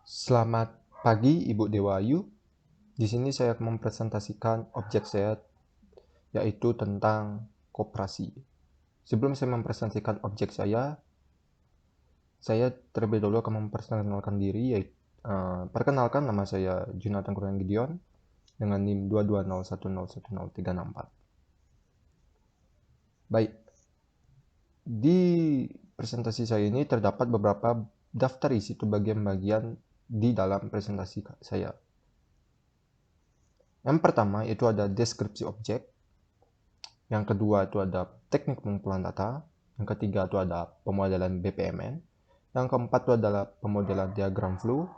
Selamat pagi Ibu Dewa Ayu. Di sini saya akan mempresentasikan objek saya yaitu tentang koperasi. Sebelum saya mempresentasikan objek saya terlebih dahulu akan memperkenalkan diri yaitu perkenalkan, nama saya Jonathan Kurniawan Gideon dengan NIM 220101034. Baik. Di presentasi saya ini terdapat beberapa daftar isi bagian-bagian di dalam presentasi saya. Yang pertama itu ada deskripsi objek, yang kedua itu ada teknik pengumpulan data, yang ketiga itu ada pemodelan BPMN, yang keempat itu adalah pemodelan diagram flow,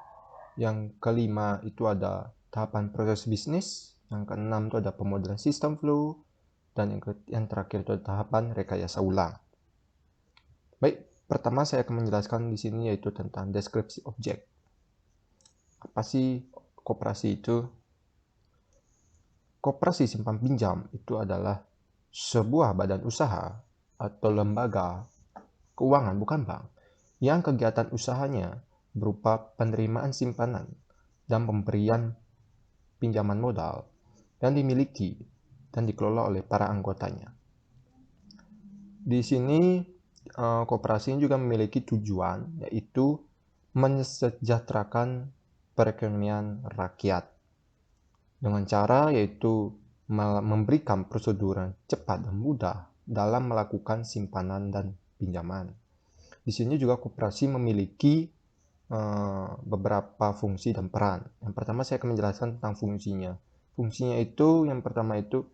yang kelima itu ada tahapan proses bisnis, yang keenam itu ada pemodelan sistem flow, dan yang terakhir itu ada tahapan rekayasa ulang. Baik, pertama saya akan menjelaskan di sini yaitu tentang deskripsi objek. Apa sih koperasi itu? Koperasi simpan pinjam itu adalah sebuah badan usaha atau lembaga keuangan, bukan bank, yang kegiatan usahanya berupa penerimaan simpanan dan pemberian pinjaman modal yang dimiliki dan dikelola oleh para anggotanya. Di sini koperasi juga memiliki tujuan, yaitu mensejahterakan perekonomian rakyat dengan cara yaitu memberikan prosedur yang cepat dan mudah dalam melakukan simpanan dan pinjaman. Di sini juga koperasi memiliki beberapa fungsi dan peran. Yang pertama saya akan menjelaskan tentang fungsinya. Fungsinya itu yang pertama itu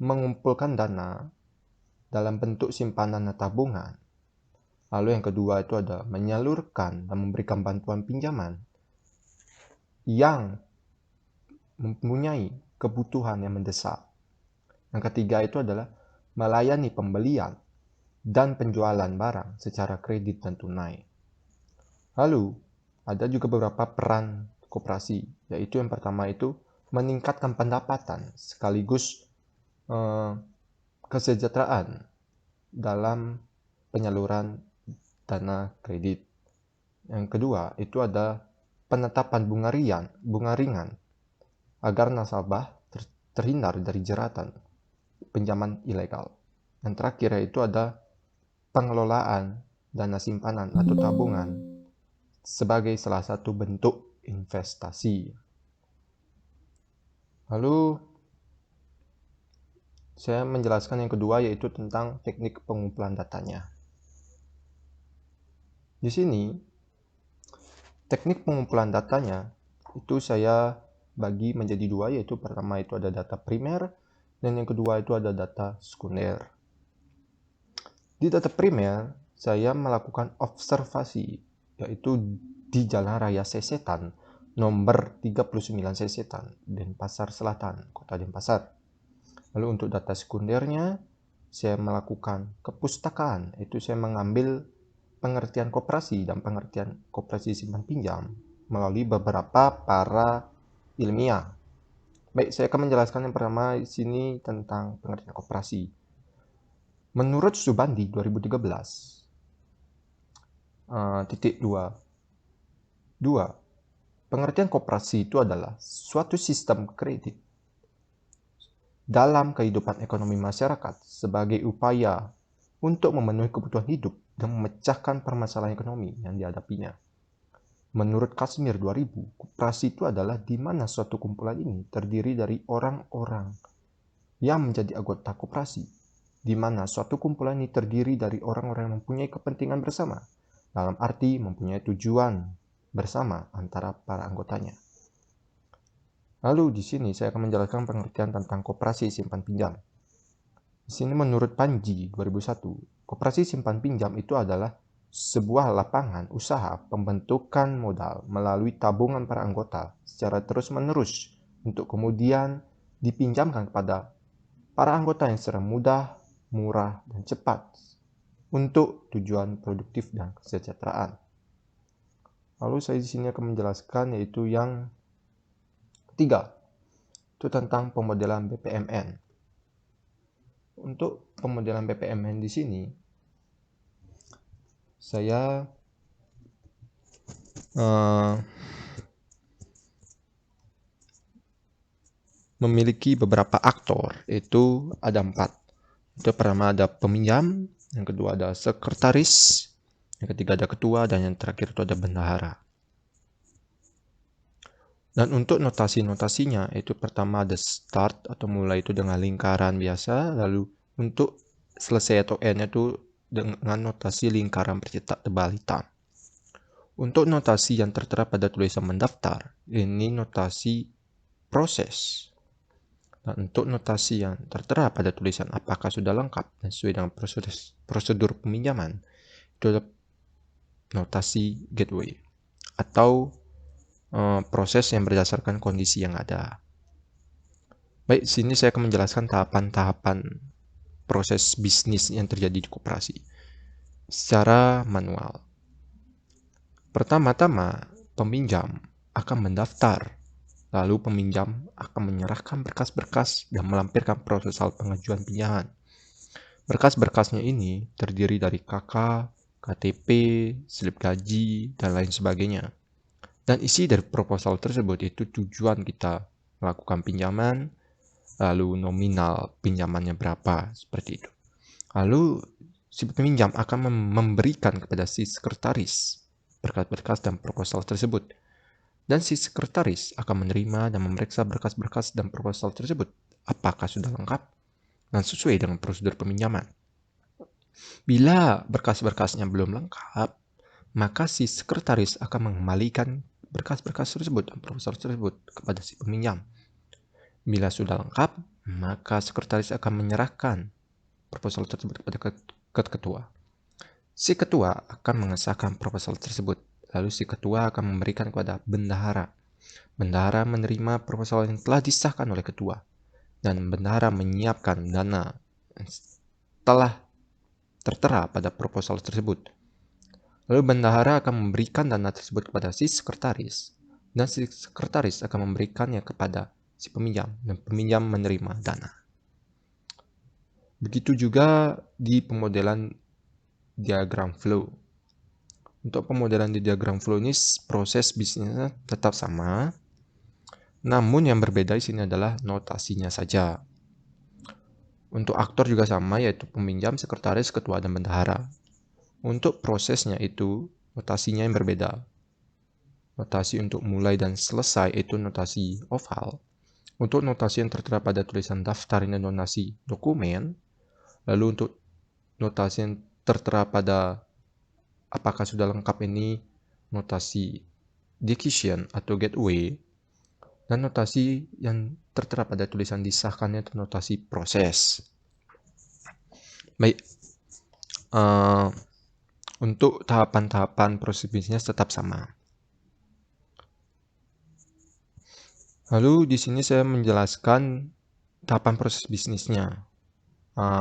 mengumpulkan dana dalam bentuk simpanan dan tabungan. Lalu yang kedua itu ada menyalurkan dan memberikan bantuan pinjaman yang mempunyai kebutuhan yang mendesak. Yang ketiga itu adalah melayani pembelian dan penjualan barang secara kredit dan tunai. Lalu, ada juga beberapa peran koperasi, yaitu yang pertama itu meningkatkan pendapatan sekaligus kesejahteraan dalam penyaluran dana kredit. Yang kedua itu ada penetapan bunga ringan agar nasabah terhindar dari jeratan pinjaman ilegal. Yang terakhir yaitu ada pengelolaan dana simpanan atau tabungan sebagai salah satu bentuk investasi. Lalu saya menjelaskan yang kedua yaitu tentang teknik pengumpulan datanya. Di sini teknik pengumpulan datanya itu saya bagi menjadi dua, yaitu pertama itu ada data primer dan yang kedua itu ada data sekunder. Di data primer saya melakukan observasi, yaitu di Jalan Raya Sesetan nomor 39 Sesetan, Denpasar Selatan, Kota Denpasar. Lalu untuk data sekundernya saya melakukan kepustakaan, itu saya mengambil pengertian koperasi dan pengertian koperasi simpan pinjam melalui beberapa para ilmiah. Baik, saya akan menjelaskan yang pertama di sini tentang pengertian koperasi. Menurut Subandi 2013, titik 2, pengertian koperasi itu adalah suatu sistem kredit dalam kehidupan ekonomi masyarakat sebagai upaya untuk memenuhi kebutuhan hidup dan memecahkan permasalahan ekonomi yang dihadapinya. Menurut Kazimir 2000, koperasi itu adalah di mana suatu kumpulan ini terdiri dari orang-orang yang menjadi anggota koperasi, di mana suatu kumpulan ini terdiri dari orang-orang yang mempunyai kepentingan bersama, dalam arti mempunyai tujuan bersama antara para anggotanya. Lalu di sini saya akan menjelaskan pengertian tentang koperasi simpan pinjam. Di sini menurut Panji 2001, koperasi simpan pinjam itu adalah sebuah lapangan usaha pembentukan modal melalui tabungan para anggota secara terus-menerus untuk kemudian dipinjamkan kepada para anggota yang secara mudah, murah, dan cepat untuk tujuan produktif dan kesejahteraan. Lalu saya di sini akan menjelaskan yaitu yang ketiga, itu tentang pemodelan BPMN. Untuk pemodelan BPMN di sini saya memiliki beberapa aktor, itu ada 4. Itu pertama ada peminjam, yang kedua ada sekretaris, yang ketiga ada ketua, dan yang terakhir itu ada bendahara. Dan untuk notasi-notasinya, itu pertama ada start atau mulai itu dengan lingkaran biasa, lalu untuk selesai atau end itu dengan notasi lingkaran bercetak tebal hitam. Untuk notasi yang tertera pada tulisan mendaftar, ini notasi proses. Dan untuk notasi yang tertera pada tulisan apakah sudah lengkap dan sesuai dengan prosedur peminjaman, itu adalah notasi gateway atau proses yang berdasarkan kondisi yang ada. Baik, sini saya akan menjelaskan tahapan-tahapan proses bisnis yang terjadi di koperasi secara manual. Pertama-tama, peminjam akan mendaftar, lalu peminjam akan menyerahkan berkas-berkas dan melampirkan proposal pengajuan pinjaman. Berkas-berkasnya ini terdiri dari KK, KTP, slip gaji, dan lain sebagainya. Dan isi dari proposal tersebut itu tujuan kita melakukan pinjaman, lalu nominal pinjamannya berapa, seperti itu. Lalu si peminjam akan memberikan kepada si sekretaris berkas-berkas dan proposal tersebut. Dan si sekretaris akan menerima dan memeriksa berkas-berkas dan proposal tersebut apakah sudah lengkap dan sesuai dengan prosedur peminjaman. Bila berkas-berkasnya belum lengkap, maka si sekretaris akan mengembalikan berkas-berkas tersebut dan proposal tersebut kepada si peminjam. Bila sudah lengkap, maka sekretaris akan menyerahkan proposal tersebut kepada ketua. Si ketua akan mengesahkan proposal tersebut. Lalu si ketua akan memberikan kepada bendahara. Bendahara menerima proposal yang telah disahkan oleh ketua. Dan bendahara menyiapkan dana setelah tertera pada proposal tersebut. Lalu bendahara akan memberikan dana tersebut kepada si sekretaris. Dan si sekretaris akan memberikannya kepada si peminjam. Dan peminjam menerima dana. Begitu juga di pemodelan diagram flow. Untuk pemodelan di diagram flow ini proses bisnisnya tetap sama, namun yang berbeda di sini adalah notasinya saja. Untuk aktor juga sama, yaitu peminjam, sekretaris, ketua, dan bendahara. Untuk prosesnya itu notasinya yang berbeda. Notasi untuk mulai dan selesai itu notasi oval. Untuk notasi yang tertera pada tulisan daftar ini notasi dokumen. Lalu untuk notasi yang tertera pada apakah sudah lengkap ini notasi decision atau gateway, dan notasi yang tertera pada tulisan disahkannya itu notasi proses. Baik, untuk tahapan-tahapan proses bisnis tetap sama. Lalu di sini saya menjelaskan tahapan proses bisnisnya.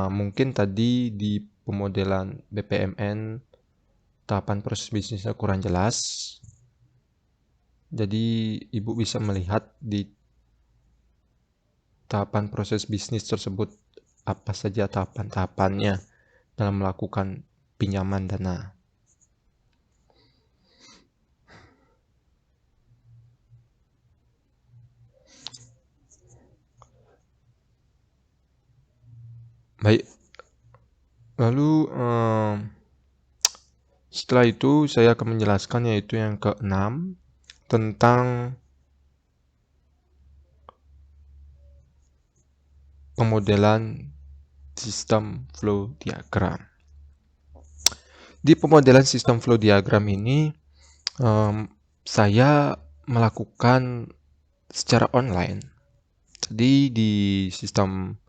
Mungkin tadi di pemodelan BPMN tahapan proses bisnisnya kurang jelas. Jadi Ibu bisa melihat di tahapan proses bisnis tersebut apa saja tahapan-tahapannya dalam melakukan pinjaman dana. Baik, lalu setelah itu saya akan menjelaskan yaitu yang ke-6 tentang pemodelan sistem flow diagram. Di pemodelan sistem flow diagram ini saya melakukan secara online. Jadi di sistem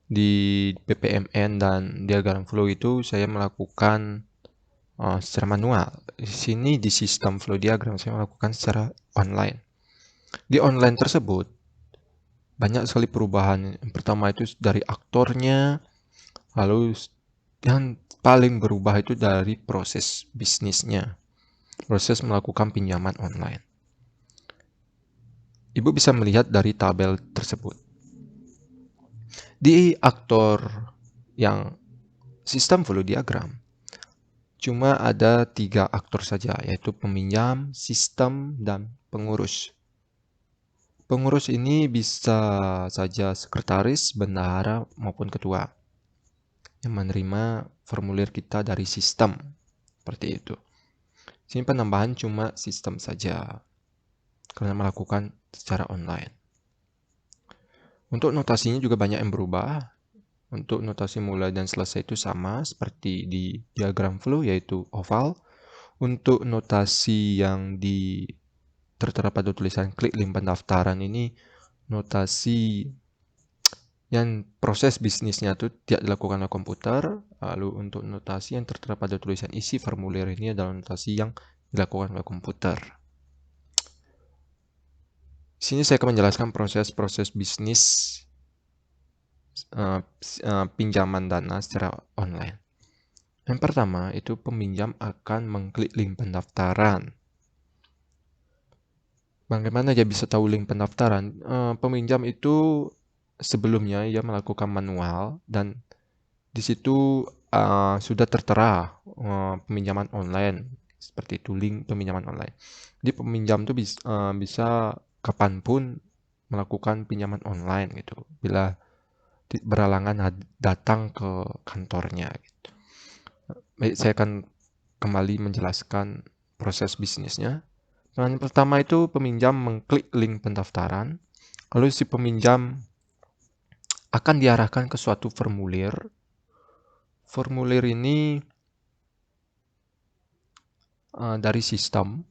di BPMN dan diagram flow itu saya melakukan secara manual. Di sini di sistem flow diagram saya melakukan secara online. Di online tersebut banyak sekali perubahan. Yang pertama itu dari aktornya, lalu yang paling berubah itu dari proses bisnisnya, proses melakukan pinjaman online. Ibu bisa melihat dari tabel tersebut. Di aktor yang sistem flow diagram cuma ada 3 aktor saja, yaitu peminjam, sistem, dan pengurus. Pengurus ini bisa saja sekretaris, bendahara, maupun ketua yang menerima formulir kita dari sistem. Seperti itu. Sini penambahan cuma sistem saja karena melakukan secara online. Untuk notasinya juga banyak yang berubah. Untuk notasi mulai dan selesai itu sama seperti di diagram flow, yaitu oval. Untuk notasi yang tertera pada tulisan klik link pendaftaran ini, notasi yang proses bisnisnya itu tidak dilakukan oleh komputer. Lalu untuk notasi yang tertera pada tulisan isi formulir ini adalah notasi yang dilakukan oleh komputer. Di sini saya akan menjelaskan proses-proses bisnis pinjaman dana secara online. Yang pertama itu peminjam akan mengklik link pendaftaran. Bagaimana dia bisa tahu link pendaftaran? Peminjam itu sebelumnya ia melakukan manual dan di situ sudah tertera peminjaman online seperti itu, link peminjaman online. Jadi peminjam itu bisa kapanpun melakukan pinjaman online gitu, bila beralangan datang ke kantornya gitu. Baik, saya akan kembali menjelaskan proses bisnisnya. Yang pertama itu peminjam mengklik link pendaftaran, lalu si peminjam akan diarahkan ke suatu formulir. Formulir ini dari sistem,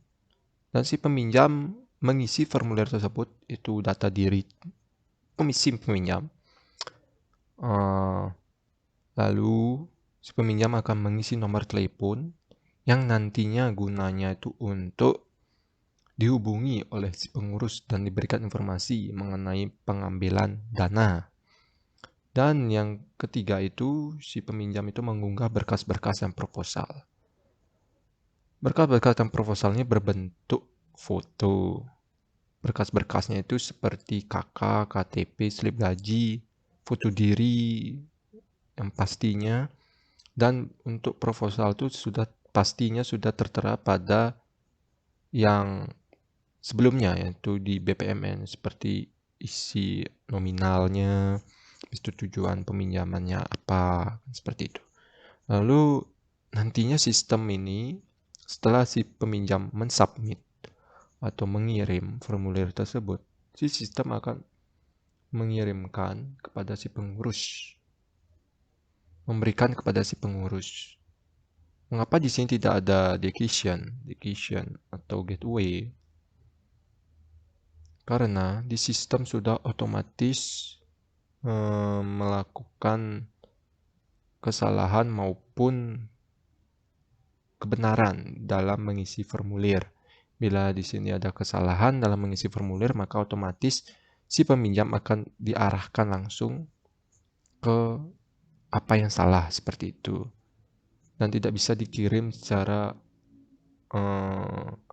dan si peminjam mengisi formulir tersebut, itu data diri peminjam. Lalu si peminjam akan mengisi nomor telepon yang nantinya gunanya itu untuk dihubungi oleh si pengurus dan diberikan informasi mengenai pengambilan dana. Dan yang ketiga itu si peminjam itu mengunggah berkas-berkas dan proposal. Berkas-berkas dan proposalnya berbentuk foto. Berkas-berkasnya itu seperti KK, KTP, slip gaji, foto diri yang pastinya, dan untuk proposal itu pastinya sudah tertera pada yang sebelumnya, yaitu di BPMN, seperti isi nominalnya, itu tujuan peminjamannya apa, seperti itu. Lalu nantinya sistem ini setelah si peminjam mensubmit atau mengirim formulir tersebut, si sistem akan mengirimkan kepada si pengurus, memberikan kepada si pengurus. Mengapa di sini tidak ada decision atau gateway? Karena di sistem sudah otomatis melakukan kesalahan maupun kebenaran dalam mengisi formulir. Bila di sini ada kesalahan dalam mengisi formulir, maka otomatis si peminjam akan diarahkan langsung ke apa yang salah seperti itu. Dan tidak bisa dikirim secara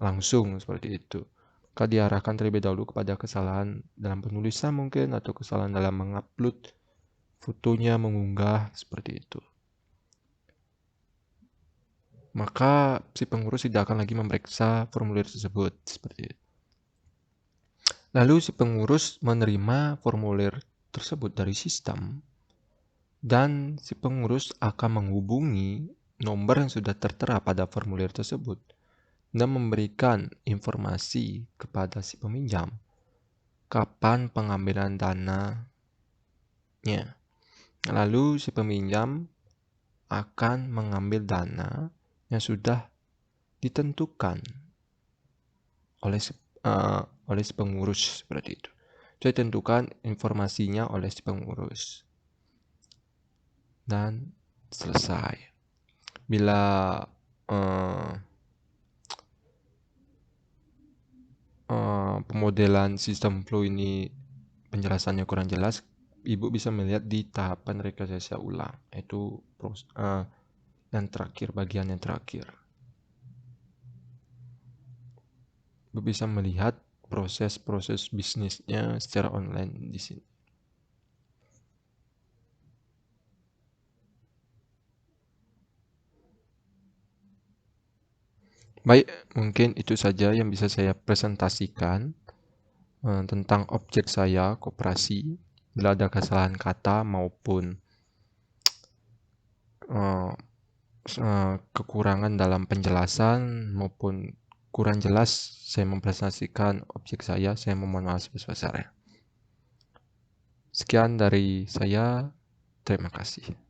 langsung seperti itu. Maka diarahkan terlebih dahulu kepada kesalahan dalam penulisan mungkin, atau kesalahan dalam mengupload fotonya, mengunggah, seperti itu. Maka si pengurus tidak akan lagi memeriksa formulir tersebut seperti itu. Lalu si pengurus menerima formulir tersebut dari sistem, dan si pengurus akan menghubungi nomor yang sudah tertera pada formulir tersebut dan memberikan informasi kepada si peminjam kapan pengambilan dananya. Lalu si peminjam akan mengambil dana yang sudah ditentukan oleh si pengurus seperti itu. Sudah ditentukan informasinya oleh si pengurus dan selesai. Bila pemodelan sistem flow ini penjelasannya kurang jelas, Ibu bisa melihat di tahapan rekayasa ulang, yaitu yang terakhir, bagian yang terakhir. Ibu bisa melihat proses-proses bisnisnya secara online di sini. Baik, mungkin itu saja yang bisa saya presentasikan. tentang objek saya, koperasi. Bila ada kesalahan kata maupun eh, kekurangan dalam penjelasan maupun kurang jelas saya mempresentasikan objek saya memohon maaf sebesar-besarnya. Sekian dari saya, terima kasih.